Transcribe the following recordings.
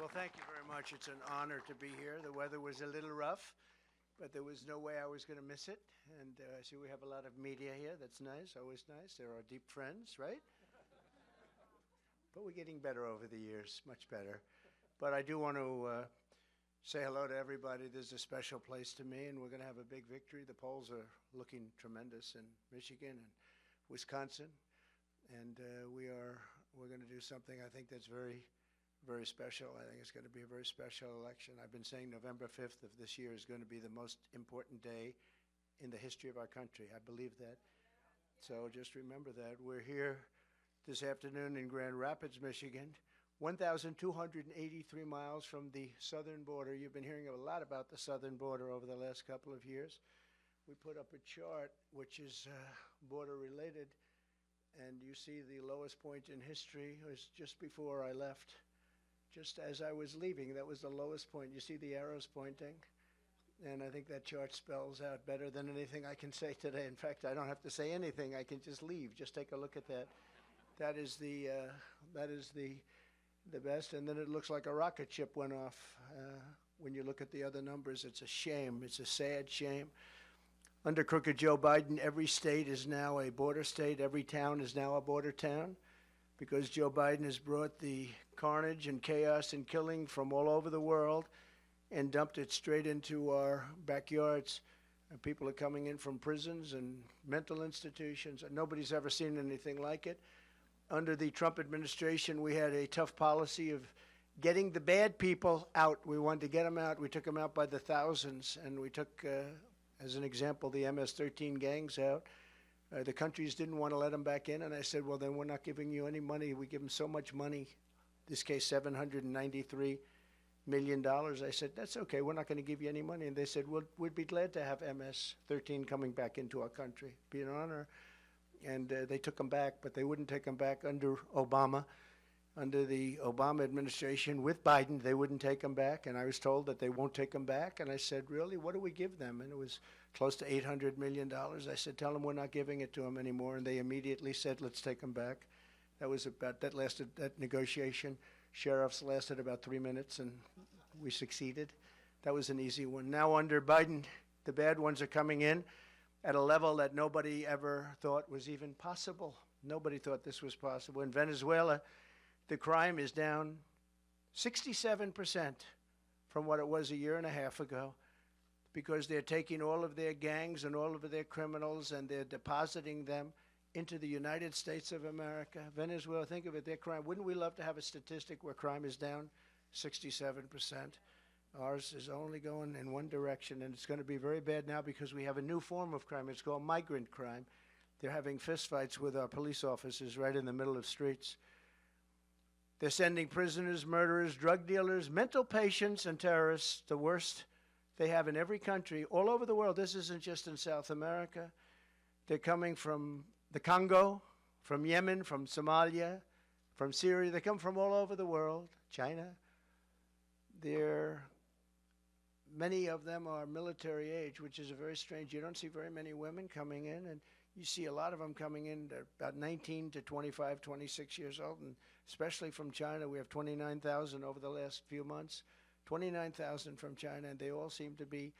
Well, thank you very much. It's an honor to be here. The weather was a little rough, but there was no way I was going to miss it. And I see we have a lot of media here. That's nice, always nice. They're our deep friends, right? But we're getting better over the years, much better. But I do want to say hello to everybody. This is a special place to me, and we're going to have a big victory. The polls are looking tremendous in Michigan and Wisconsin, and we're going to do something I think that's very, very special. I think it's going to be a very special election. I've been saying November 5th of this year is going to be the most important day in the history of our country. I believe that. So just remember that. We're here this afternoon in Grand Rapids, Michigan, 1,283 miles from the southern border. You've been hearing a lot about the southern border over the last couple of years. We put up a chart which is border related, and you see the lowest point in history was just before I left. Just as I was leaving, that was the lowest point. You see the arrows pointing? And I think that chart spells out better than anything I can say today. In fact, I don't have to say anything. I can just leave. Just take a look at that. That is the best. And then it looks like a rocket ship went off. When you look at the other numbers, it's a shame. It's a sad shame. Under crooked Joe Biden, every state is now a border state. Every town is now a border town, because Joe Biden has brought the carnage and chaos and killing from all over the world and dumped it straight into our backyards. And people are coming in from prisons and mental institutions, and nobody's ever seen anything like it. Under the Trump administration, we had a tough policy of getting the bad people out. We wanted to get them out. We took them out by the thousands, and we took, as an example, the MS-13 gangs out. The countries didn't want to let them back in, and I said, well, then we're not giving you any money. We give them so much money, in this case $793 million. I said, that's okay, we're not going to give you any money. And they said, well, we'd be glad to have MS-13 coming back into our country. It'd be an honor. And they took them back, but they wouldn't take them back under Obama. Under the Obama administration with Biden, they wouldn't take them back, and I was told that they won't take them back. And I said, really, what do we give them? And it was close to $800 million. I said, tell them we're not giving it to them anymore. And they immediately said, let's take them back. That negotiation, sheriffs lasted about 3 minutes, and we succeeded. That was an easy one. Now under Biden, the bad ones are coming in at a level that nobody ever thought was even possible. Nobody thought this was possible. In Venezuela, the crime is down 67% from what it was a year and a half ago, because they're taking all of their gangs and all of their criminals and they're depositing them into the United States of America. Venezuela, think of it, their crime. Wouldn't we love to have a statistic where crime is down 67%? Ours is only going in one direction, and it's going to be very bad now because we have a new form of crime. It's called migrant crime. They're having fistfights with our police officers right in the middle of streets. They're sending prisoners, murderers, drug dealers, mental patients, and terrorists, the worst they have in every country, all over the world. This isn't just in South America. They're coming from the Congo, from Yemen, from Somalia, from Syria. They come from all over the world, China. Many of them are military age, which is very strange. You don't see very many women coming in, and you see a lot of them coming in. They're about 19 to 25, 26 years old, and especially from China. We have 29,000 over the last few months, 29,000 from China, and they all seem to be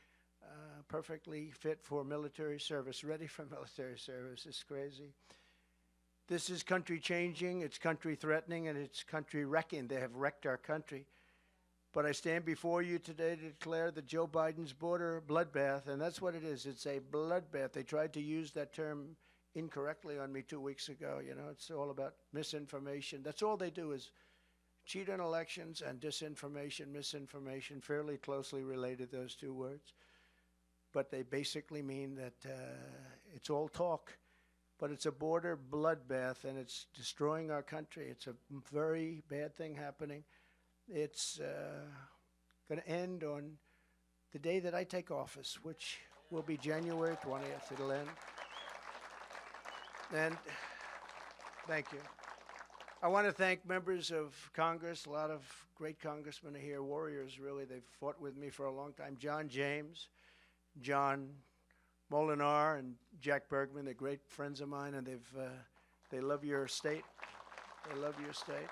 perfectly fit for military service, ready for military service. It's crazy. This is country changing, it's country threatening, and it's country wrecking. They have wrecked our country. But I stand before you today to declare that Joe Biden's border bloodbath, and that's what it is. It's a bloodbath. They tried to use that term incorrectly on me 2 weeks ago. You know, it's all about misinformation. That's all they do is cheat on elections and disinformation, misinformation, fairly closely related, those two words. But they basically mean that it's all talk. But it's a border bloodbath, and it's destroying our country. It's a very bad thing happening. It's going to end on the day that I take office, which will be January 20th. It'll end. And thank you. I want to thank members of Congress. A lot of great congressmen are here, warriors, really. They've fought with me for a long time. John James, John Molinar, and Jack Bergman. They're great friends of mine, and they love your state. They love your state.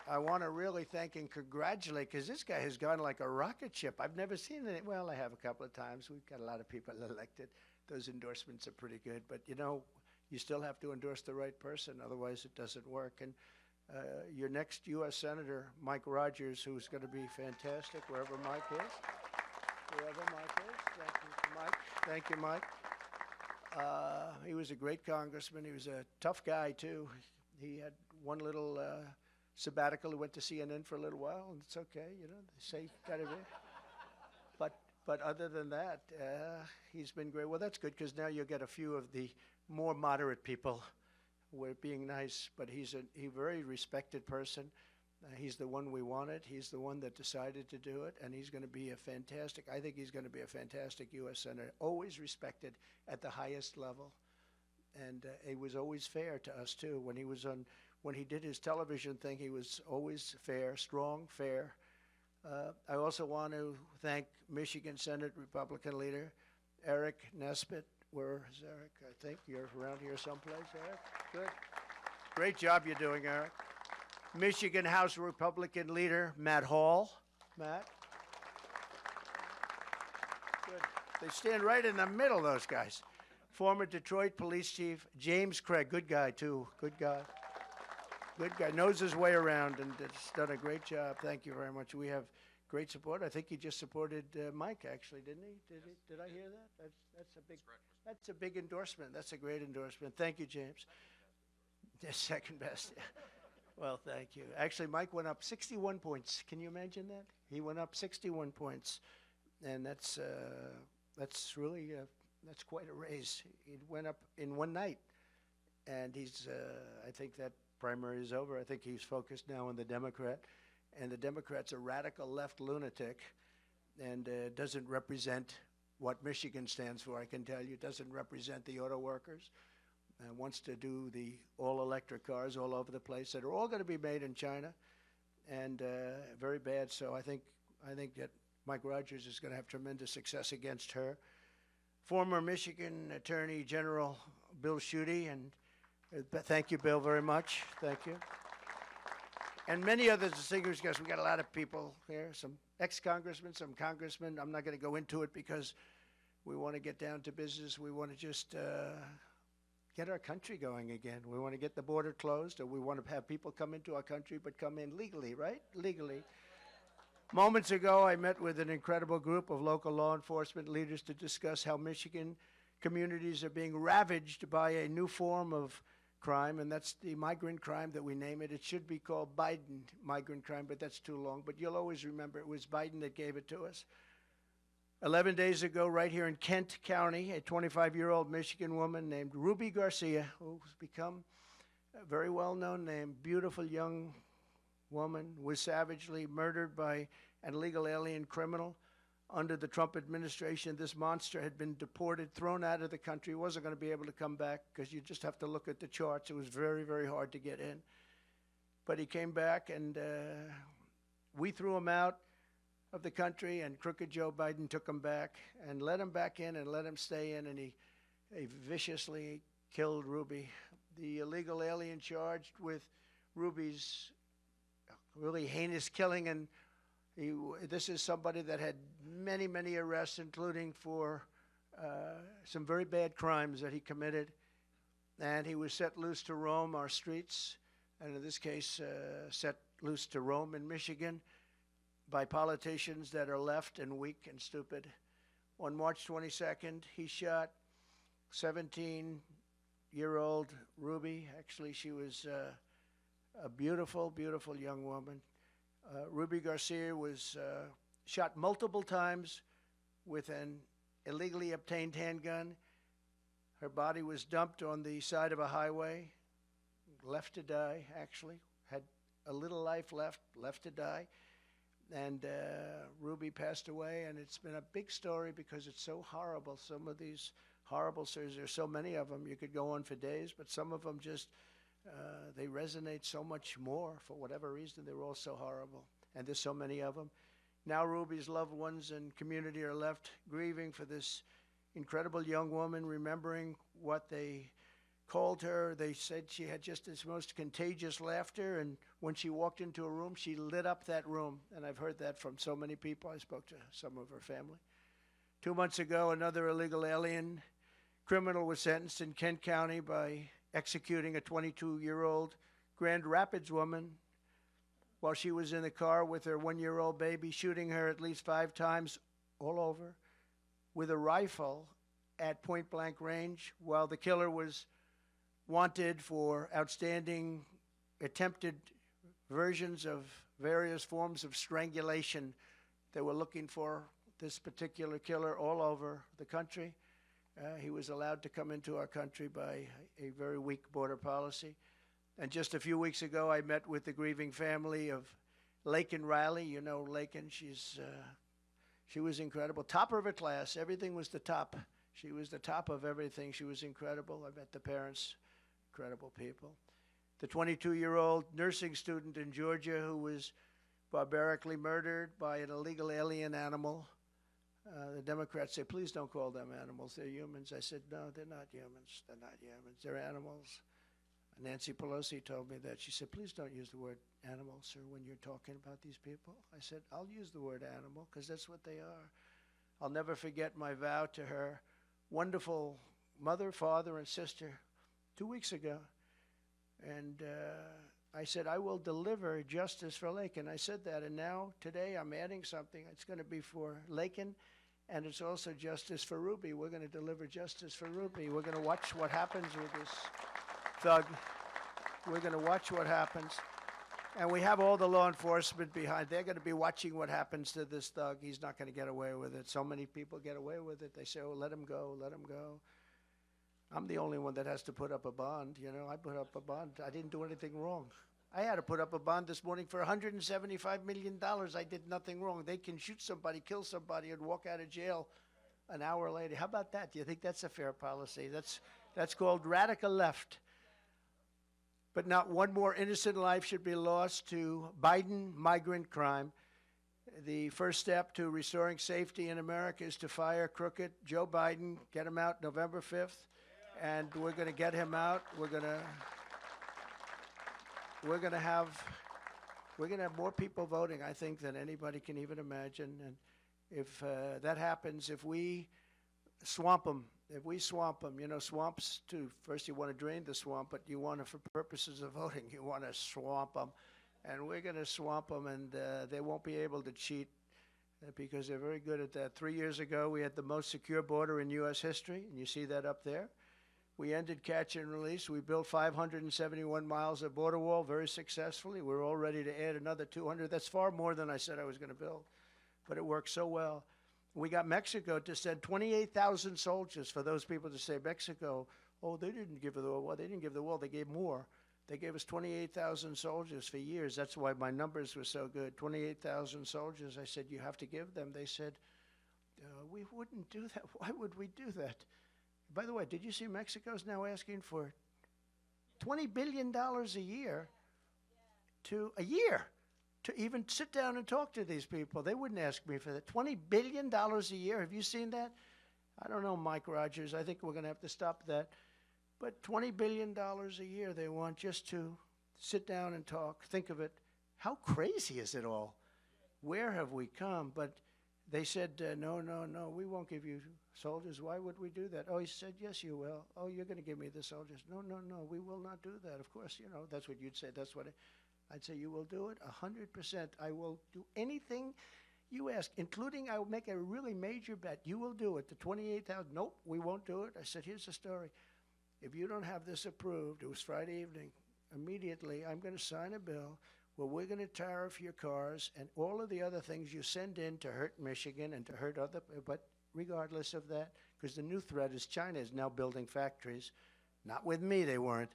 I want to really thank and congratulate, because this guy has gone like a rocket ship. I've never seen it. Well, I have a couple of times. We've got a lot of people elected. Those endorsements are pretty good. But, you know, you still have to endorse the right person. Otherwise, it doesn't work. And your next U.S. Senator, Mike Rogers, who's going to be fantastic, wherever Mike is. Wherever Mike is. Thank you, Mike. Thank you, Mike. He was a great congressman. He was a tough guy, too. He had one little sabbatical. He went to CNN for a little while, and it's okay, you know. They say gotta be. But other than that, he's been great. Well, that's good, because now you'll get a few of the more moderate people who are being nice. But he's a very respected person. He's the one we wanted. He's the one that decided to do it, and he's going to be I think he's going to be a fantastic U.S. Senator, always respected at the highest level. And he was always fair to us, too. When he did his television thing, he was always fair, strong, fair. I also want to thank Michigan Senate Republican leader Eric Nesbitt. Where is Eric? I think you're around here someplace, Eric. Good. Great job you're doing, Eric. Michigan House Republican leader Matt Hall. Matt. Good. They stand right in the middle, those guys. Former Detroit Police Chief James Craig. Good guy, too. Good guy. Good guy. Knows his way around and has done a great job. Thank you very much. We have great support. I think he just supported Mike, actually, didn't he? Did I hear that? That's a big endorsement. That's a great endorsement. Thank you, James. Second best. Well, thank you. Actually, Mike went up 61 points. Can you imagine that? He went up 61 points, and that's really that's quite a raise. It went up in one night, and I think that primary is over. I think he's focused now on the Democrat, and the Democrat's a radical left lunatic, and doesn't represent what Michigan stands for. I can tell you, doesn't represent the auto workers. Wants to do the all-electric cars all over the place that are all going to be made in China, and very bad. So I think that Mike Rogers is going to have tremendous success against her. Former Michigan Attorney General Bill Schuette, and thank you, Bill, very much. Thank you. And many other distinguished guests. We got a lot of people here, some ex-congressmen, some congressmen. I'm not going to go into it because we want to get down to business. We want to just get our country going again. We want to get the border closed, or we want to have people come into our country but come in legally, right? Legally. Moments ago, I met with an incredible group of local law enforcement leaders to discuss how Michigan communities are being ravaged by a new form of crime, and that's the migrant crime that we name it. It should be called Biden migrant crime, but that's too long. But you'll always remember it was Biden that gave it to us. 11 days ago, right here in Kent County, a 25-year-old Michigan woman named Ruby Garcia, who's become a very well-known name, beautiful young woman, was savagely murdered by an illegal alien criminal. Under the Trump administration, this monster had been deported, thrown out of the country, wasn't going to be able to come back, because you just have to look at the charts. It was very, very hard to get in. But he came back, and we threw him out of the country, and crooked Joe Biden took him back and let him back in and let him stay in, and he viciously killed Ruby. The illegal alien charged with Ruby's really heinous killing, and this is somebody that had many, many arrests, including for some very bad crimes that he committed, and he was set loose to roam our streets, and in this case set loose to roam in Michigan by politicians that are left and weak and stupid. On March 22nd, he shot 17-year-old Ruby. Actually, she was a beautiful, beautiful young woman. Ruby Garcia was shot multiple times with an illegally obtained handgun. Her body was dumped on the side of a highway, left to die, actually. Had a little life left to die. And Ruby passed away, and it's been a big story because it's so horrible. Some of these horrible stories, there's so many of them, you could go on for days, but some of them just, they resonate so much more for whatever reason. They're all so horrible, and there's so many of them. Now Ruby's loved ones and community are left grieving for this incredible young woman, remembering what they called her. They said she had just this most contagious laughter, and when she walked into a room, she lit up that room. And I've heard that from so many people. I spoke to some of her family. 2 months ago, another illegal alien criminal was sentenced in Kent County by executing a 22-year-old Grand Rapids woman while she was in the car with her 1-year-old baby, shooting her at least 5 times all over with a rifle at point-blank range, while the killer was wanted for outstanding attempted versions of various forms of strangulation. They were looking for this particular killer all over the country. He was allowed to come into our country by a very weak border policy. And just a few weeks ago, I met with the grieving family of Laken Riley. You know Laken, she was incredible. Top of her class, everything was the top. She was the top of everything. She was incredible. I met the parents, incredible people. The 22-year-old nursing student in Georgia who was barbarically murdered by an illegal alien animal. The Democrats say, please don't call them animals. They're humans. I said, no, they're not humans. They're not humans. They're animals. Nancy Pelosi told me that. She said, please don't use the word animal, sir, when you're talking about these people. I said, I'll use the word animal because that's what they are. I'll never forget my vow to her wonderful mother, father, and sister 2 weeks ago. And I said, I will deliver justice for Laken. I said that, and now, today, I'm adding something. It's going to be for Laken, and it's also justice for Ruby. We're going to deliver justice for Ruby. We're going to watch what happens with this thug. We're going to watch what happens. And we have all the law enforcement behind. They're going to be watching what happens to this thug. He's not going to get away with it. So many people get away with it. They say, oh, let him go, let him go. I'm the only one that has to put up a bond. You know, I put up a bond. I didn't do anything wrong. I had to put up a bond this morning for $175 million. I did nothing wrong. They can shoot somebody, kill somebody, and walk out of jail an hour later. How about that? Do you think that's a fair policy? That's called radical left. But not one more innocent life should be lost to Biden migrant crime. The first step to restoring safety in America is to fire crooked Joe Biden, get him out November 5th, and we're going to get him out. We're going to have more people voting, I think, than anybody can even imagine. And if that happens, if we swamp them, you know, swamps too. First you want to drain the swamp, but you want to, for purposes of voting, you want to swamp them. And we're going to swamp them, and they won't be able to cheat because they're very good at that. 3 years ago, we had the most secure border in U.S. history, and you see that up there. We ended catch and release. We built 571 miles of border wall very successfully. We're all ready to add another 200. That's far more than I said I was going to build, but it worked so well. We got Mexico to send 28,000 soldiers for those people to say, Mexico, oh, they didn't give the wall. Well, they didn't give the wall. They gave more. They gave us 28,000 soldiers for years. That's why my numbers were so good. 28,000 soldiers. I said, you have to give them. They said, we wouldn't do that. Why would we do that? By the way, did you see Mexico's now asking for $20 billion a year to even sit down and talk to these people? They wouldn't ask me for that. $20 billion a year. Have you seen that? I don't know, Mike Rogers. I think we're going to have to stop that. But $20 billion a year they want just to sit down and talk. Think of it. How crazy is it all? Where have we come? But they said, no, we won't give you soldiers. Why would we do that? Oh, he said, yes, you will. Oh, you're going to give me the soldiers. No, we will not do that. Of course, you know, that's what you'd say. That's what I'd say. You will do it 100%. I will do anything you ask, including I will make a really major bet. You will do it. The 28,000, nope, we won't do it. I said, here's the story. If you don't have this approved, it was Friday evening, immediately I'm going to sign a bill where we're going to tariff your cars and all of the other things you send in to hurt Michigan and to hurt other, but regardless of that, because the new threat is China is now building factories, not with me, they weren't,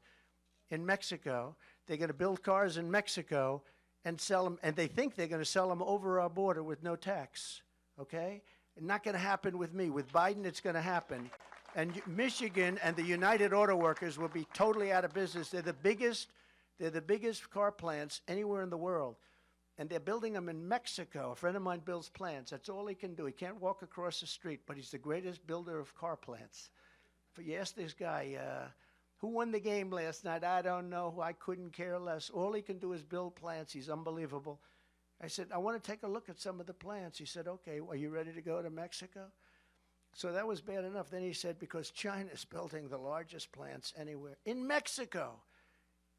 in Mexico. They're going to build cars in Mexico and sell them, and they think they're going to sell them over our border with no tax, okay? Not going to happen with me. With Biden, it's going to happen. And Michigan and the United Auto Workers will be totally out of business. They're the biggest car plants anywhere in the world. And they're building them in Mexico. A friend of mine builds plants. That's all he can do. He can't walk across the street, but he's the greatest builder of car plants. But you ask this guy, Who won the game last night? I don't know. I couldn't care less. All he can do is build plants. He's unbelievable. I said, I want to take a look at some of the plants. He said, okay, are you ready to go to Mexico? So that was bad enough. Then he said, because China's building the largest plants anywhere in Mexico,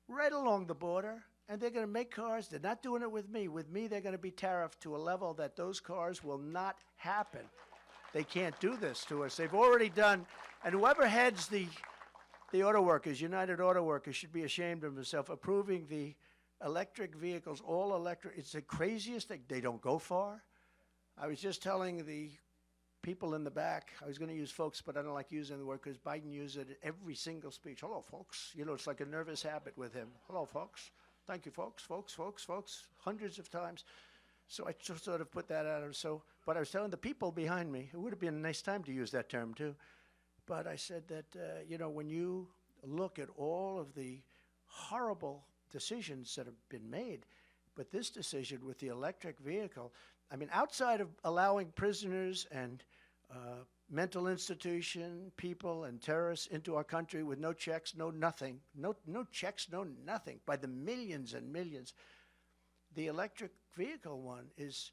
right along the border, and they're going to make cars. They're not doing it with me. With me, they're going to be tariffed to a level that those cars will not happen. They can't do this to us. They've already done, and whoever heads the auto workers, United Auto Workers, should be ashamed of himself, approving the electric vehicles, all electric. It's the craziest thing. They don't go far. I was just telling the people in the back, I was going to use folks, but I don't like using the word because Biden uses it in every single speech. Hello, folks. You know, it's like a nervous habit with him. Hello, folks. Thank you, folks, folks, hundreds of times. So I just sort of put that out. So, but I was telling the people behind me, it would have been a nice time to use that term too. But I said that, you know, when you look at all of the horrible decisions that have been made, but this decision with the electric vehicle, I mean, outside of allowing prisoners and mental institution people and terrorists into our country with no checks, no nothing, no checks, no nothing, by the millions and millions, the electric vehicle one is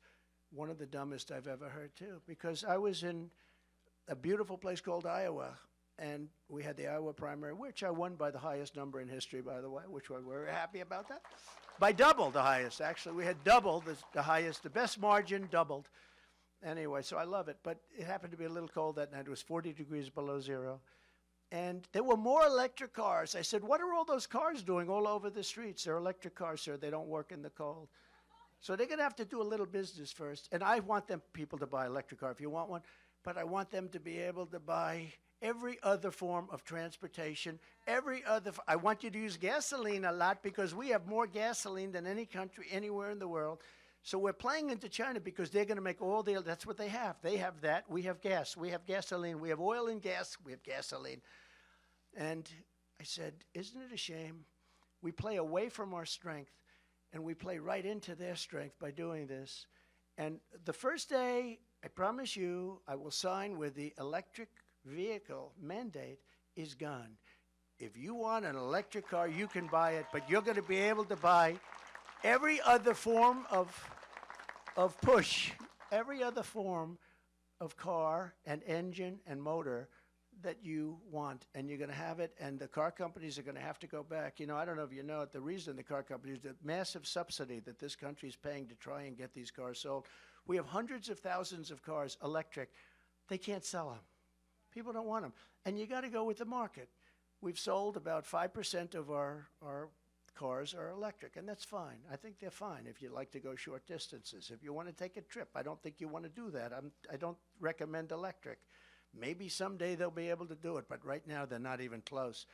one of the dumbest I've ever heard too. Because I was in a beautiful place called Iowa, and we had the Iowa primary, which I won by the highest number in history, by the way, which we're very happy about that. By double the highest, actually. We had double the highest, the best margin, doubled. Anyway, so I love it. But it happened to be a little cold that night. It was 40 degrees below zero. And there were more electric cars. I said, what are all those cars doing all over the streets? They're electric cars, sir. They don't work in the cold. So they're going to have to do a little business first. And I want them people to buy electric car if you want one. But I want them to be able to buy every other form of transportation, I want you to use gasoline a lot because we have more gasoline than any country anywhere in the world. So we're playing into China because they're going to make all the, that's what they have. They have that. We have gas. We have gasoline. We have oil and gas. We have gasoline. And I said, isn't it a shame? We play away from our strength and we play right into their strength by doing this. And the first day, I promise you, I will sign where the electric vehicle mandate is gone. If you want an electric car, you can buy it, but you're going to be able to buy every other form of push, every other form of car and engine and motor that you want, and you're going to have it, and the car companies are going to have to go back. You know, I don't know if you know it, the reason the car companies, the massive subsidy that this country is paying to try and get these cars sold. We have hundreds of thousands of cars, electric. They can't sell them. People don't want them. And you got to go with the market. We've sold about 5% of our cars are electric, and that's fine. I think they're fine if you like to go short distances. If you want to take a trip, I don't think you want to do that. I don't recommend electric. Maybe someday they'll be able to do it, but right now they're not even close.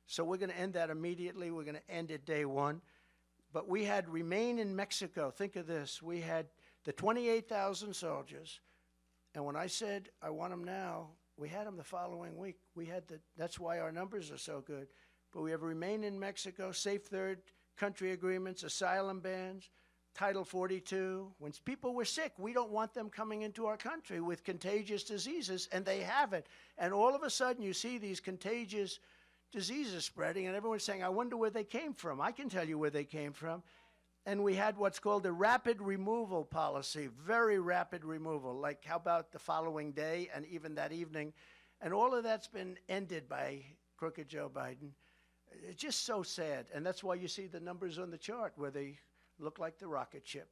So we're going to end that immediately. We're going to end it day one. But we had remain in Mexico. Think of this. We had the 28,000 soldiers, and when I said I want them now, we had them the following week. We had that's why our numbers are so good. But we have remain in Mexico, safe third country agreements, asylum bans, Title 42. When people were sick, we don't want them coming into our country with contagious diseases, and they have it. And all of a sudden, you see these contagious diseases spreading, and everyone's saying, I wonder where they came from. I can tell you where they came from. And we had what's called a rapid removal policy, very rapid removal, like how about the following day and even that evening. And all of that's been ended by crooked Joe Biden. It's just so sad. And that's why you see the numbers on the chart where they look like the rocket ship.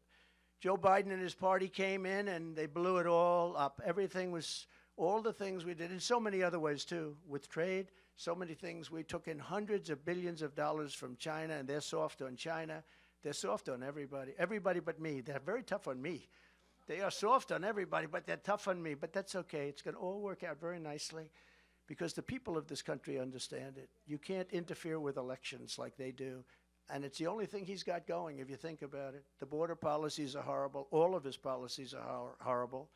Joe Biden and his party came in and they blew it all up. Everything was, all the things we did in so many other ways too, with trade, so many things. We took in hundreds of billions of dollars from China, and they're soft on China. They're soft on everybody but me. They're very tough on me. They are soft on everybody, but they're tough on me. But that's okay. It's going to all work out very nicely because the people of this country understand it. You can't interfere with elections like they do. And it's the only thing he's got going, if you think about it. The border policies are horrible. All of his policies are horrible.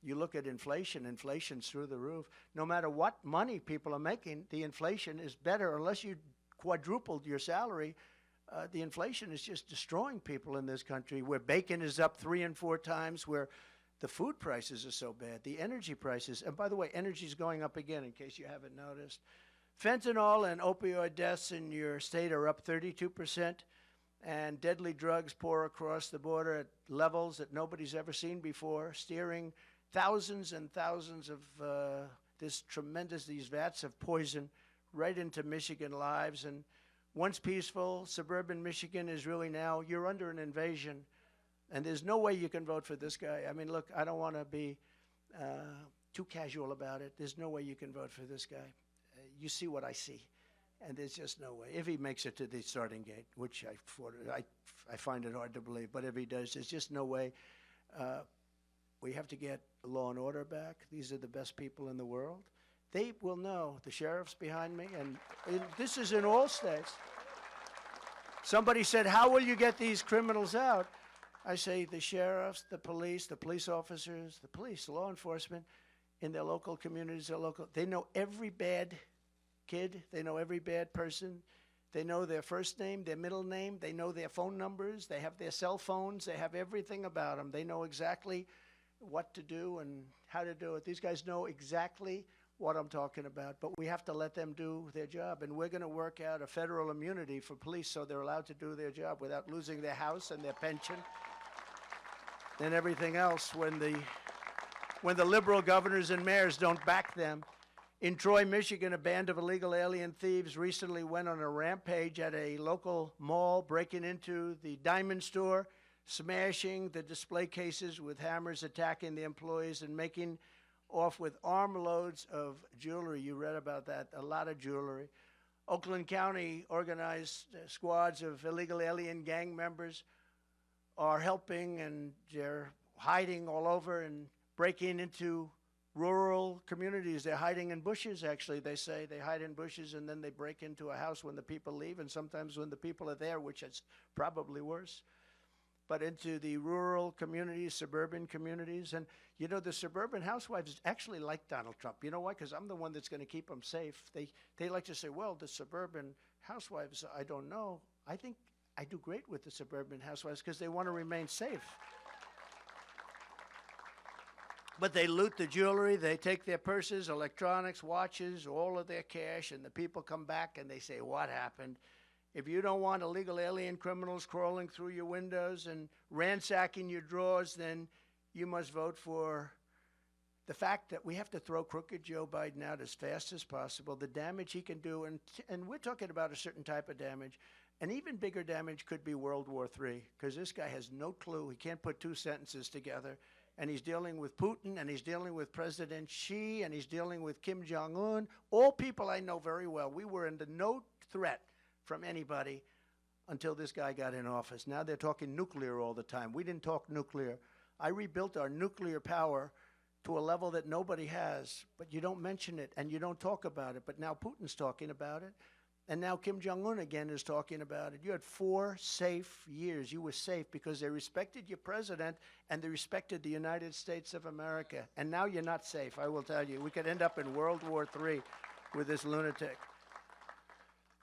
You look at inflation, inflation's through the roof. No matter what money people are making, the inflation is better unless you quadrupled your salary. The inflation is just destroying people in this country, where bacon is up 3 and 4 times, where the food prices are so bad, the energy prices. And by the way, energy is going up again, in case you haven't noticed. Fentanyl and opioid deaths in your state are up 32%, and deadly drugs pour across the border at levels that nobody's ever seen before, steering thousands and thousands of these vats of poison right into Michigan lives. And once peaceful, suburban Michigan is really now, you're under an invasion, and there's no way you can vote for this guy. I mean, look, I don't want to be too casual about it. There's no way you can vote for this guy. You see what I see, and there's just no way. If he makes it to the starting gate, which I find it hard to believe, but if he does, there's just no way. We have to get law and order back. These are the best people in the world. They will know. The sheriff's behind me, and this is in all states. Somebody said, how will you get these criminals out? I say the sheriffs, the police officers, the police, law enforcement in their local communities, they know every bad kid, they know every bad person, they know their first name, their middle name, they know their phone numbers, they have their cell phones, they have everything about them. They know exactly what to do and how to do it. These guys know exactly what I'm talking about, but we have to let them do their job, and we're going to work out a federal immunity for police so they're allowed to do their job without losing their house and their pension and everything else when the liberal governors and mayors don't back them. In Troy, Michigan, a band of illegal alien thieves recently went on a rampage at a local mall, breaking into the diamond store, smashing the display cases with hammers, attacking the employees, and making off with armloads of jewelry. You read about that, a lot of jewelry. Oakland County organized squads of illegal alien gang members are helping, and they're hiding all over and breaking into rural communities. They're hiding in bushes, actually. They say they hide in bushes, and then they break into a house when the people leave, and sometimes when the people are there, which is probably worse. But into the rural communities, suburban communities. And, you know, the suburban housewives actually like Donald Trump. You know why? Because I'm the one that's going to keep them safe. They like to say, well, the suburban housewives, I don't know. I think I do great with the suburban housewives because they want to remain safe. But they loot the jewelry, they take their purses, electronics, watches, all of their cash, and the people come back and they say, what happened? If you don't want illegal alien criminals crawling through your windows and ransacking your drawers, then you must vote for the fact that we have to throw crooked Joe Biden out as fast as possible, the damage he can do, and we're talking about a certain type of damage. An even bigger damage could be World War III, because this guy has no clue. He can't put two sentences together. And he's dealing with Putin, and he's dealing with President Xi, and he's dealing with Kim Jong-un, all people I know very well. We were under no threat from anybody until this guy got in office. Now they're talking nuclear all the time. We didn't talk nuclear. I rebuilt our nuclear power to a level that nobody has, but you don't mention it, and you don't talk about it. But now Putin's talking about it, and now Kim Jong-un again is talking about it. You had 4 safe years. You were safe because they respected your president and they respected the United States of America. And now you're not safe, I will tell you. We could end up in World War III with this lunatic.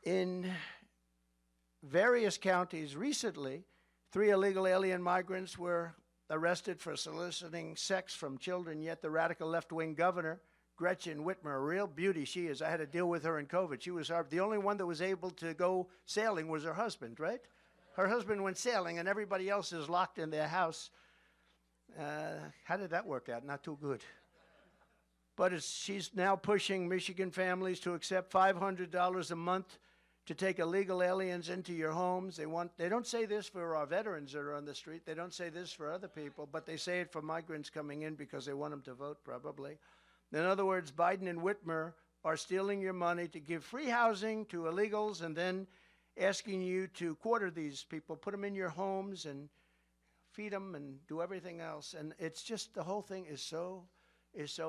In various counties recently, 3 illegal alien migrants were arrested for soliciting sex from children, yet the radical left-wing governor, Gretchen Whitmer, a real beauty she is. I had to deal with her in COVID. She was the only one that was able to go sailing was her husband, right? Her husband went sailing, and everybody else is locked in their house. How did that work out? Not too good. But she's now pushing Michigan families to accept $500 a month to take illegal aliens into your homes. They don't say this for our veterans that are on the street. They don't say this for other people, but they say it for migrants coming in because they want them to vote, probably. In other words, Biden and Whitmer are stealing your money to give free housing to illegals and then asking you to quarter these people, put them in your homes and feed them and do everything else. And it's just, the whole thing is so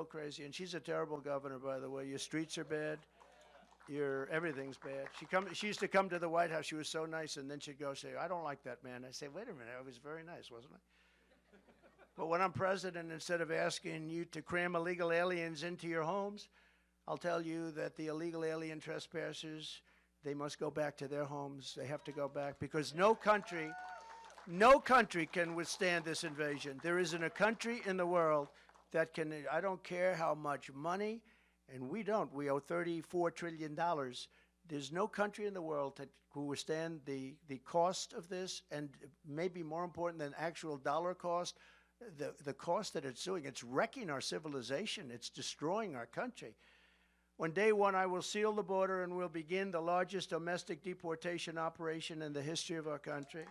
crazy. And she's a terrible governor, by the way. Your streets are bad. Everything's bad. She used to come to the White House. She was so nice, and then she'd go say, I don't like that man. I say, wait a minute, I was very nice, wasn't I? But when I'm president, instead of asking you to cram illegal aliens into your homes, I'll tell you that the illegal alien trespassers, they must go back to their homes. They have to go back because no country can withstand this invasion. There isn't a country in the world that can. I don't care how much money And we don't. We owe $34 trillion. There's no country in the world that will withstand the cost of this, and maybe more important than actual dollar cost, the cost that it's doing. It's wrecking our civilization. It's destroying our country. On day one, I will seal the border and we'll begin the largest domestic deportation operation in the history of our country.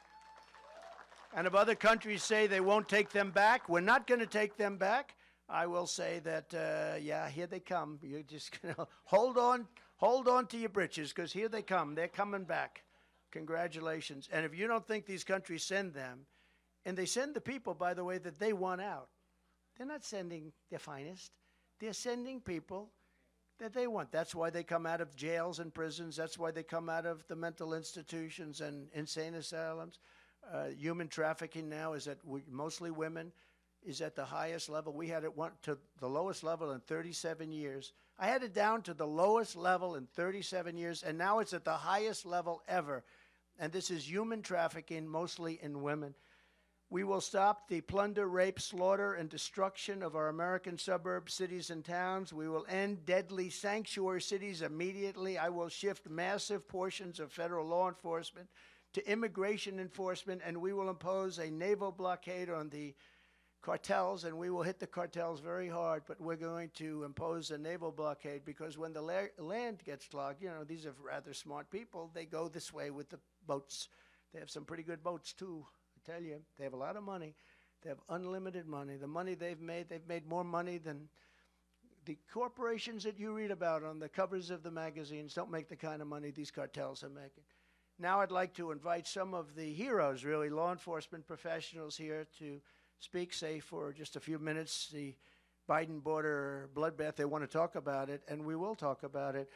And if other countries say they won't take them back, we're not going to take them back. I will say that, yeah, here they come. You're just going to hold on to your britches, because here they come. They're coming back. Congratulations. And if you don't think these countries send them, and they send the people, by the way, that they want out. They're not sending their finest. They're sending people that they want. That's why they come out of jails and prisons. That's why they come out of the mental institutions and insane asylums. Human trafficking now is mostly women, is at the highest level. We had it to the lowest level in 37 years. I had it down to the lowest level in 37 years, and now it's at the highest level ever. And this is human trafficking, mostly in women. We will stop the plunder, rape, slaughter, and destruction of our American suburbs, cities, and towns. We will end deadly sanctuary cities immediately. I will shift massive portions of federal law enforcement to immigration enforcement, and we will impose a naval blockade on the cartels, and we will hit the cartels very hard, but we're going to impose a naval blockade, because when the land gets clogged, you know, these are rather smart people. They go this way with the boats. They have some pretty good boats, too. I tell you, they have a lot of money. They have unlimited money. The money they've made more money than the corporations that you read about on the covers of the magazines. Don't make the kind of money these cartels are making. Now I'd like to invite some of the heroes, really, law enforcement professionals here to speak, say, for just a few minutes, the Biden border bloodbath. They want to talk about it, and we will talk about it.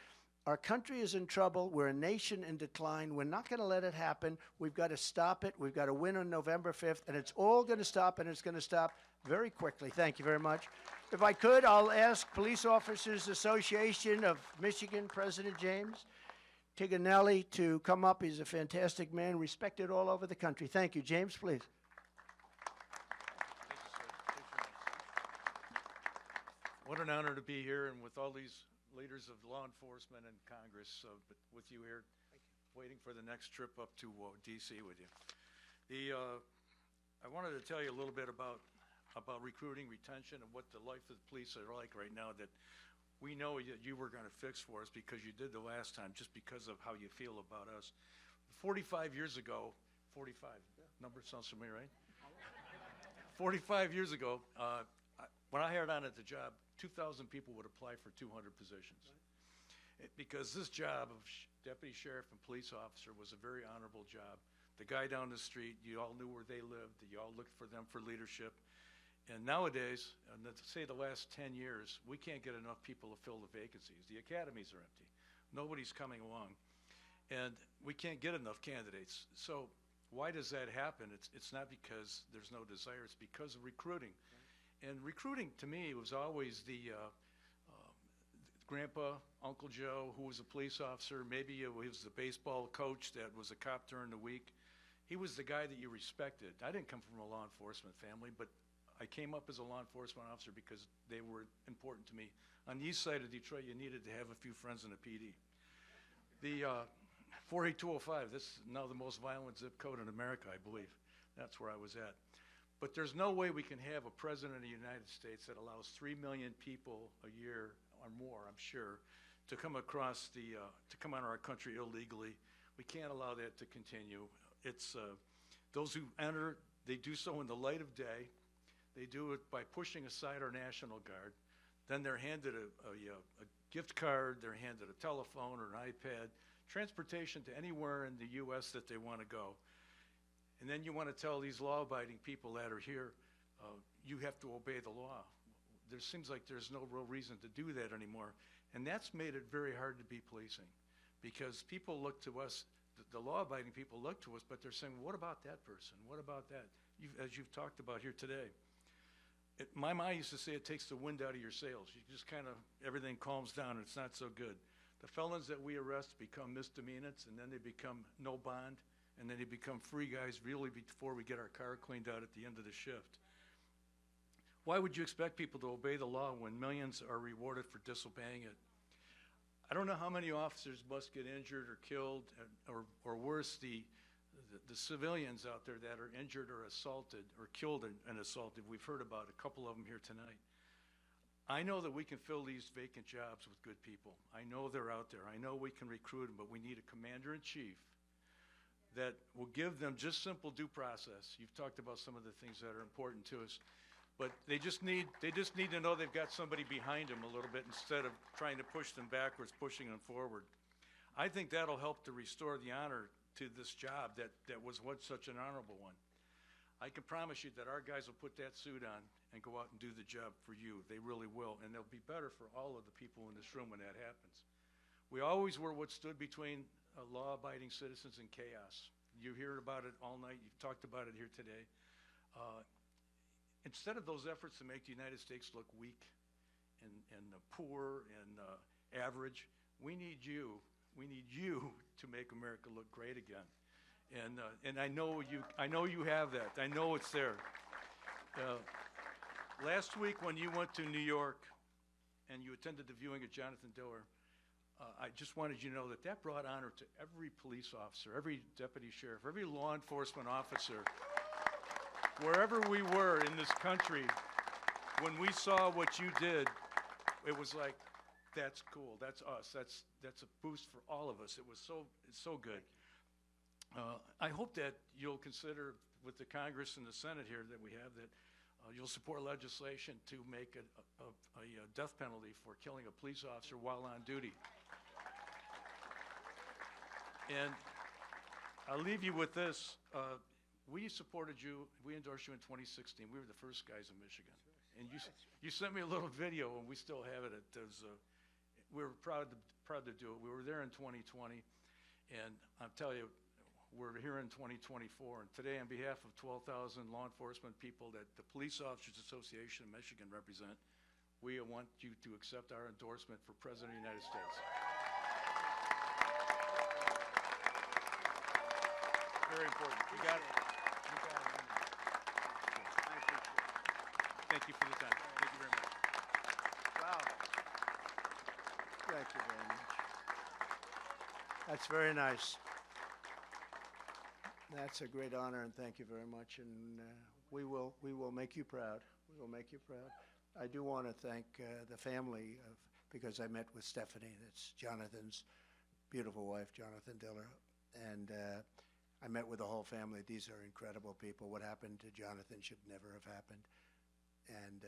Our country is in trouble. We're a nation in decline. We're not going to let it happen. We've got to stop it. We've got to win on November 5th, and it's all going to stop, and it's going to stop very quickly. Thank you very much. If I could, I'll ask Police Officers Association of Michigan, President James Tiganelli, to come up. He's a fantastic man, respected all over the country. Thank you. James, please. What an honor to be here and with all these leaders of law enforcement and Congress, with you here, waiting for the next trip up to D.C. with you. I wanted to tell you a little bit about recruiting, retention, and what the life of the police are like right now that we know you were going to fix for us, because you did the last time, just because of how you feel about us. 45 years ago, 45, number sounds familiar, right? 45 years ago, when I hired on at the job, 2,000 people would apply for 200 positions. Because this job of deputy sheriff and police officer was a very honorable job. The guy down the street, you all knew where they lived, you all looked for them for leadership. And nowadays, and let's say the last 10 years, we can't get enough people to fill the vacancies. The academies are empty. Nobody's coming along. And we can't get enough candidates. So why does that happen? It's not because there's no desire, it's because of recruiting. And recruiting, to me, was always the grandpa, Uncle Joe, who was a police officer. Maybe he was the baseball coach that was a cop during the week. He was the guy that you respected. I didn't come from a law enforcement family, but I came up as a law enforcement officer because they were important to me. On the east side of Detroit, you needed to have a few friends in the PD. The 48205, this is now the most violent zip code in America, I believe. That's where I was at. But there's no way we can have a president of the United States that allows 3 million people a year or more, I'm sure, to come across to come out of our country illegally. We can't allow that to continue. It's those who enter, they do so in the light of day. They do it by pushing aside our National Guard. Then they're handed a gift card, they're handed a telephone or an iPad, transportation to anywhere in the U.S. that they want to go. And then you want to tell these law-abiding people that are here, you have to obey the law. There seems like there's no real reason to do that anymore. And that's made it very hard to be policing, because people look to us, the law-abiding people look to us, but they're saying, what about that person? What about that? As you've talked about here today. My mom used to say it takes the wind out of your sails. You just kind of, everything calms down and it's not so good. The felons that we arrest become misdemeanors, and then they become no bond, and then they become free guys really before we get our car cleaned out at the end of the shift. Why would you expect people to obey the law when millions are rewarded for disobeying it? I don't know how many officers must get injured or killed, or worse, the civilians out there that are injured or assaulted or killed and assaulted. We've heard about a couple of them here tonight. I know that we can fill these vacant jobs with good people. I know they're out there. I know we can recruit them, but we need a commander-in-chief that will give them just simple due process. You've talked about some of the things that are important to us, but they just need to know they've got somebody behind them a little bit instead of trying to push them backwards, pushing them forward. I think that'll help to restore the honor to this job that was once such an honorable one. I can promise you that our guys will put that suit on and go out and do the job for you. They really will, and they'll be better for all of the people in this room when that happens. We always were what stood between law-abiding citizens and chaos. You hear about it all night. You've talked about it here today. Instead of those efforts to make the United States look weak and poor and average, we need you. We need you to make America look great again. And I know you have that. I know it's there. Last week when you went to New York and you attended the viewing of Jonathan Diller, I just wanted you to know that brought honor to every police officer, every deputy sheriff, every law enforcement officer. Wherever we were in this country, when we saw what you did, it was like, that's cool, that's us, that's a boost for all of us. It's so good. I hope that you'll consider with the Congress and the Senate here that we have that you'll support legislation to make a death penalty for killing a police officer while on duty. And I'll leave you with this. We supported you, we endorsed you in 2016. We were the first guys in Michigan. And you sent me a little video, and we still have it. We were proud to do it. We were there in 2020, and I'm telling you, we're here in 2024. And today, on behalf of 12,000 law enforcement people that the Police Officers Association of Michigan represent, we want you to accept our endorsement for President of the United States. Very important. You got it. You got it. Thank you for the time. Thank you very much. Wow. Thank you very much. That's very nice. That's a great honor, and thank you very much. And we will make you proud. We will make you proud. I do want to thank the family because I met with Stephanie. That's Jonathan's beautiful wife, Jonathan Diller, and I met with the whole family. These are incredible people. What happened to Jonathan should never have happened, and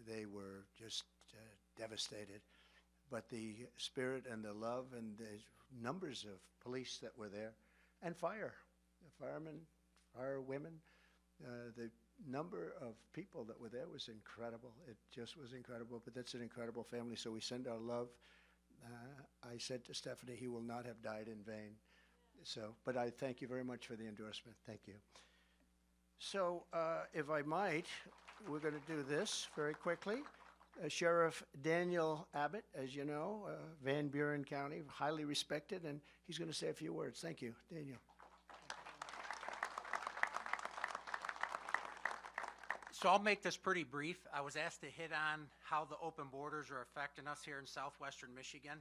they were just devastated. But the spirit and the love and the numbers of police that were there, and firemen, firewomen, the number of people that were there was incredible. It just was incredible, but that's an incredible family, so we send our love. I said to Stephanie, he will not have died in vain. So, but I thank you very much for the endorsement. Thank you. So, if I might, we're going to do this very quickly. Sheriff Daniel Abbott, as you know, Van Buren County, highly respected, and he's going to say a few words. Thank you, Daniel. So I'll make this pretty brief. I was asked to hit on how the open borders are affecting us here in southwestern Michigan.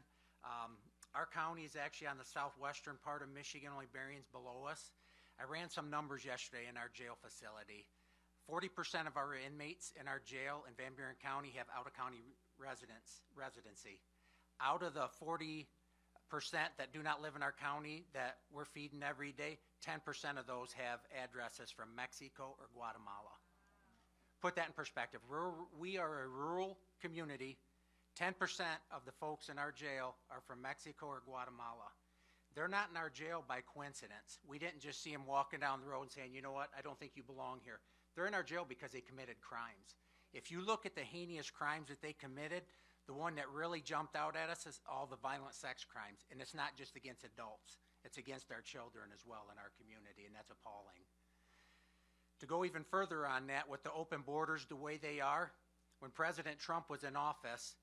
Our county is actually on the southwestern part of Michigan, only Berrien's below us. I ran some numbers yesterday in our jail facility. 40% of our inmates in our jail in Van Buren County have out-of-county residency. Out of the 40% that do not live in our county that we're feeding every day, 10% of those have addresses from Mexico or Guatemala. Put that in perspective. We are a rural community. 10% of the folks in our jail are from Mexico or Guatemala. They're not in our jail by coincidence. We didn't just see them walking down the road and saying, you know what, I don't think you belong here. They're in our jail because they committed crimes. If you look at the heinous crimes that they committed, the one that really jumped out at us is all the violent sex crimes. And it's not just against adults. It's against our children as well in our community, and that's appalling. To go even further on that, with the open borders the way they are, when President Trump was in office,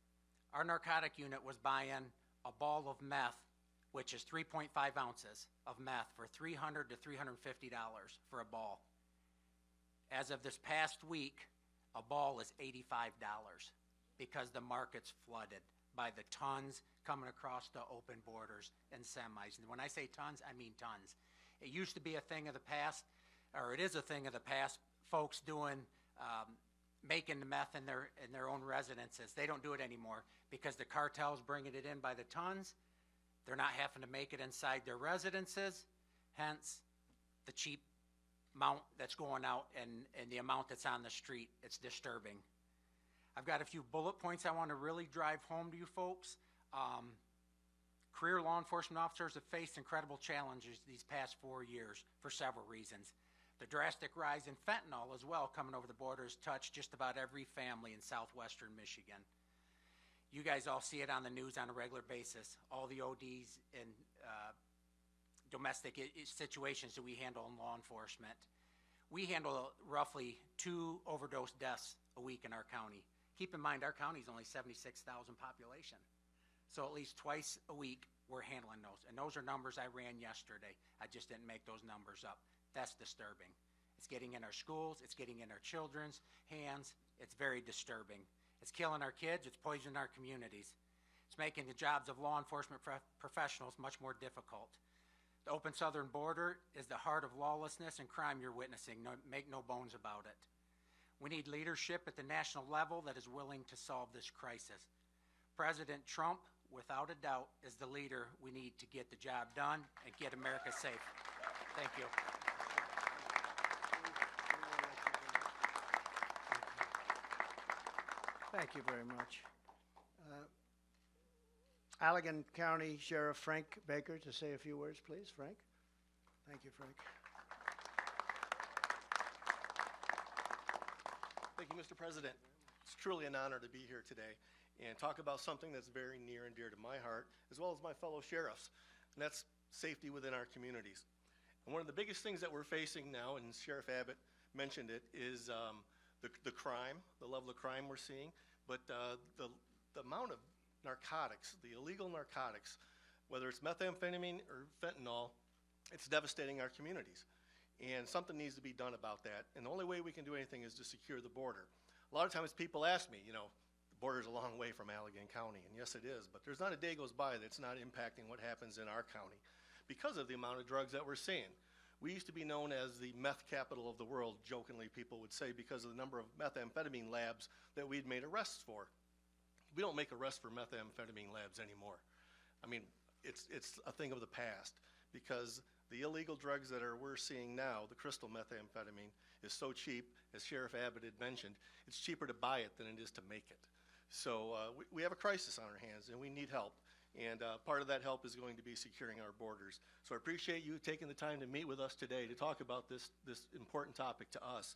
our narcotic unit was buying a ball of meth, which is 3.5 ounces of meth, for $300 to $350 for a ball. As of this past week, A ball is $85 because the market's flooded by the tons coming across the open borders and semis. And when I say tons, I mean tons. It used to be a thing of the past, or it is a thing of the past, folks doing, making the meth in their own residences. They don't do it anymore because the cartel's bringing it in by the tons. They're not having to make it inside their residences, hence the cheap amount that's going out and the amount that's on the street. It's disturbing. I've got a few bullet points I want to really drive home to you folks. Career law enforcement officers have faced incredible challenges these past 4 years for several reasons. The drastic rise in fentanyl as well coming over the border has touched just about every family in southwestern Michigan. You guys all see it on the news on a regular basis, all the ODs and domestic situations that we handle in law enforcement. We handle roughly 2 overdose deaths a week in our county. Keep in mind, our county is only 76,000 population. So at least twice a week, we're handling those. And those are numbers I ran yesterday. I just didn't make those numbers up. That's disturbing. It's getting in our schools. It's getting in our children's hands. It's very disturbing. It's killing our kids. It's poisoning our communities. It's making the jobs of law enforcement professionals much more difficult. The open southern border is the heart of lawlessness and crime you're witnessing. Make no bones about it. We need leadership at the national level that is willing to solve this crisis. President Trump, without a doubt, is the leader we need to get the job done and get America safe. Thank you. Thank you very much. Allegan County Sheriff Frank Baker to say a few words, please. Frank? Thank you, Frank. Thank you, Mr. President. It's truly an honor to be here today and talk about something that's very near and dear to my heart, as well as my fellow sheriffs, and that's safety within our communities. And one of the biggest things that we're facing now, and Sheriff Abbott mentioned it, is the crime, the level of crime we're seeing, but the amount of narcotics, the illegal narcotics, whether it's methamphetamine or fentanyl, it's devastating our communities. And something needs to be done about that. And the only way we can do anything is to secure the border. A lot of times people ask me, the border's a long way from Allegan County, and yes it is, but there's not a day goes by that's not impacting what happens in our county because of the amount of drugs that we're seeing. We used to be known as the meth capital of the world, jokingly people would say, because of the number of methamphetamine labs that we'd made arrests for. We don't make arrests for methamphetamine labs anymore. I mean, it's a thing of the past because the illegal drugs that we're seeing now, the crystal methamphetamine, is so cheap, as Sheriff Abbott had mentioned, it's cheaper to buy it than it is to make it. So we have a crisis on our hands and we need help. And part of that help is going to be securing our borders. So I appreciate you taking the time to meet with us today to talk about this important topic to us,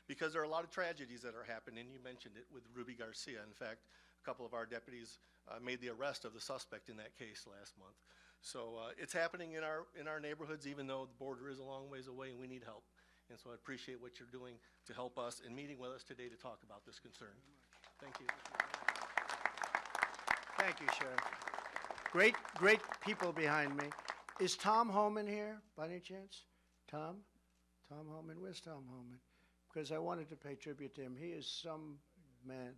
because there are a lot of tragedies that are happening. You mentioned it with Ruby Garcia. In fact, a couple of our deputies made the arrest of the suspect in that case last month. So it's happening in our neighborhoods, even though the border is a long ways away and we need help. And so I appreciate what you're doing to help us and meeting with us today to talk about this concern. Thank you. Thank you, Sheriff. Great people behind me. Is Tom Homan here by any chance? Tom? Tom Homan? Where's Tom Homan? Because I wanted to pay tribute to him. He is some man.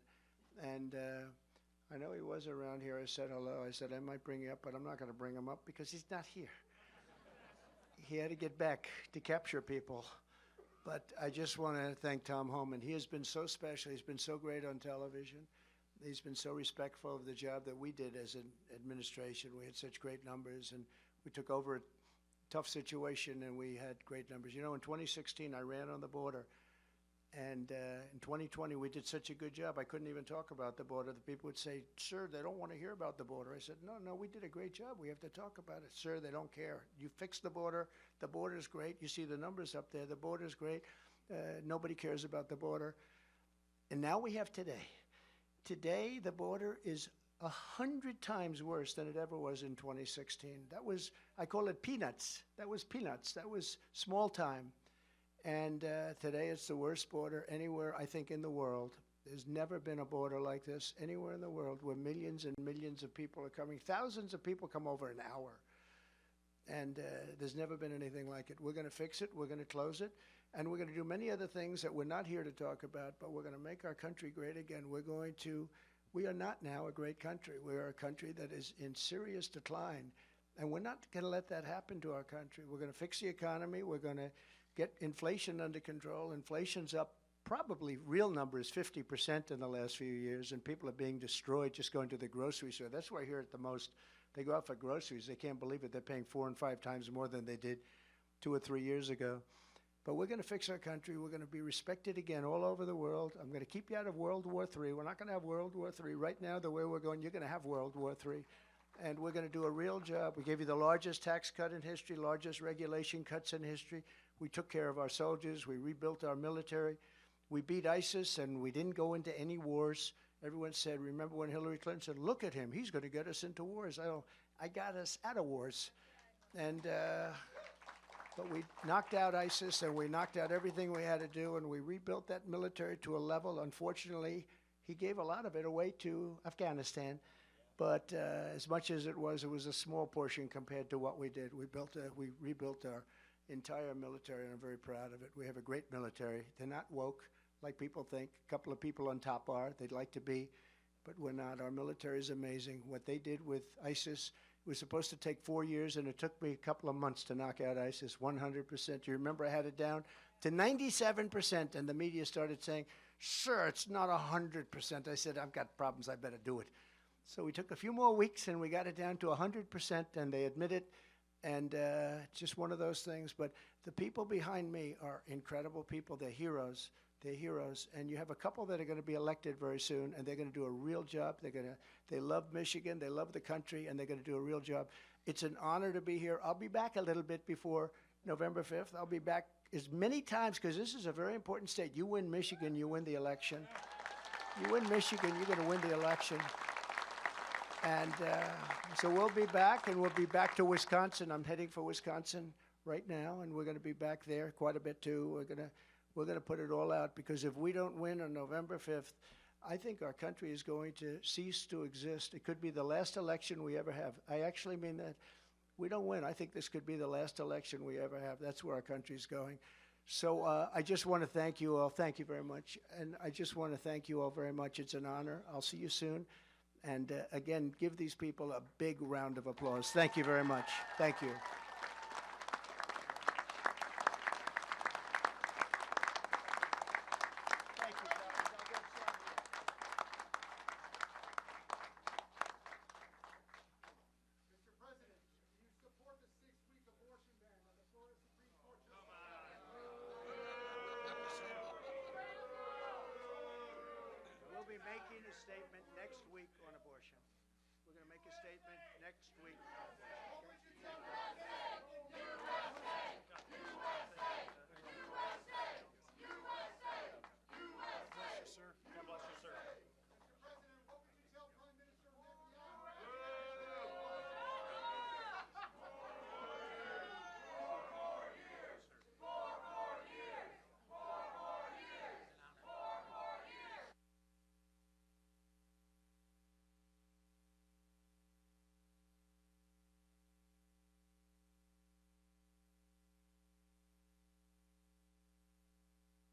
And I know he was around here. I said hello. I said I might bring you up, but I'm not going to bring him up because he's not here. He had to get back to capture people. But I just want to thank Tom Homan. He has been so special. He's been so great on television. He's been so respectful of the job that we did as an administration. We had such great numbers, and we took over a tough situation, and we had great numbers. In 2016, I ran on the border. And in 2020, we did such a good job, I couldn't even talk about the border. The people would say, sir, they don't want to hear about the border. I said, no, we did a great job. We have to talk about it. Sir, they don't care. You fixed the border. The border's great. You see the numbers up there. The border's great. Nobody cares about the border. And now we have today. Today, the border is 100 times worse than it ever was in 2016. That was, I call it peanuts. That was peanuts. That was small time. And today it's the worst border anywhere, I think, in the world. There's never been a border like this anywhere in the world where millions and millions of people are coming. Thousands of people come over an hour. And there's never been anything like it. We're going to fix it. We're going to close it. And we're going to do many other things that we're not here to talk about, but we're going to make our country great again. We are not now a great country. We are a country that is in serious decline. And we're not going to let that happen to our country. We're going to fix the economy. We're going to get inflation under control. Inflation's up probably real numbers 50% in the last few years, and people are being destroyed just going to the grocery store. That's where I hear it the most. They go out for groceries. They can't believe it. They're paying 4 and 5 times more than they did 2 or 3 years ago. But we're going to fix our country. We're going to be respected again all over the world. I'm going to keep you out of World War III. We're not going to have World War III. Right now, the way we're going, you're going to have World War III. And we're going to do a real job. We gave you the largest tax cut in history, largest regulation cuts in history. We took care of our soldiers. We rebuilt our military. We beat ISIS, and we didn't go into any wars. Everyone said, remember when Hillary Clinton said, look at him. He's going to get us into wars. I got us out of wars. And but we knocked out ISIS, and we knocked out everything we had to do, and we rebuilt that military to a level. Unfortunately, he gave a lot of it away to Afghanistan. But as much as it was a small portion compared to what we did. We rebuilt our entire military, and I'm very proud of it. We have a great military. They're not woke like people think. A couple of people on top are. They'd like to be, but we're not. Our military is amazing. What they did with ISIS, it was supposed to take 4 years, and it took me a couple of months to knock out ISIS, 100%. You remember I had it down to 97%, and the media started saying, sir, it's not 100%. I said, I've got problems. I better do it. So we took a few more weeks, and we got it down to 100%, and they admit it. And just one of those things. But the people behind me are incredible people. They're heroes. They're heroes. And you have a couple that are going to be elected very soon, and they're going to do a real job. They love Michigan. They love the country, and they're going to do a real job. It's an honor to be here. I'll be back a little bit before November 5th. I'll be back as many times because this is a very important state. You win Michigan, you win the election. You win Michigan, you're going to win the election. And so we'll be back, and we'll be back to Wisconsin. I'm heading for Wisconsin right now, and we're going to be back there quite a bit too. We're going to put it all out, because if we don't win on November 5th, I think our country is going to cease to exist. It could be the last election we ever have. I actually mean that. We don't win. I think this could be the last election we ever have. That's where our country's going. So I just want to thank you all. Thank you very much. And I just want to thank you all very much. It's an honor. I'll see you soon. And again, give these people a big round of applause. Thank you very much. Thank you. Thank you, guys. I'll get started. Mr. President, do you support the 6-week abortion ban on the Florida Supreme Court? We'll be making a statement next week on abortion. We're going to make a statement.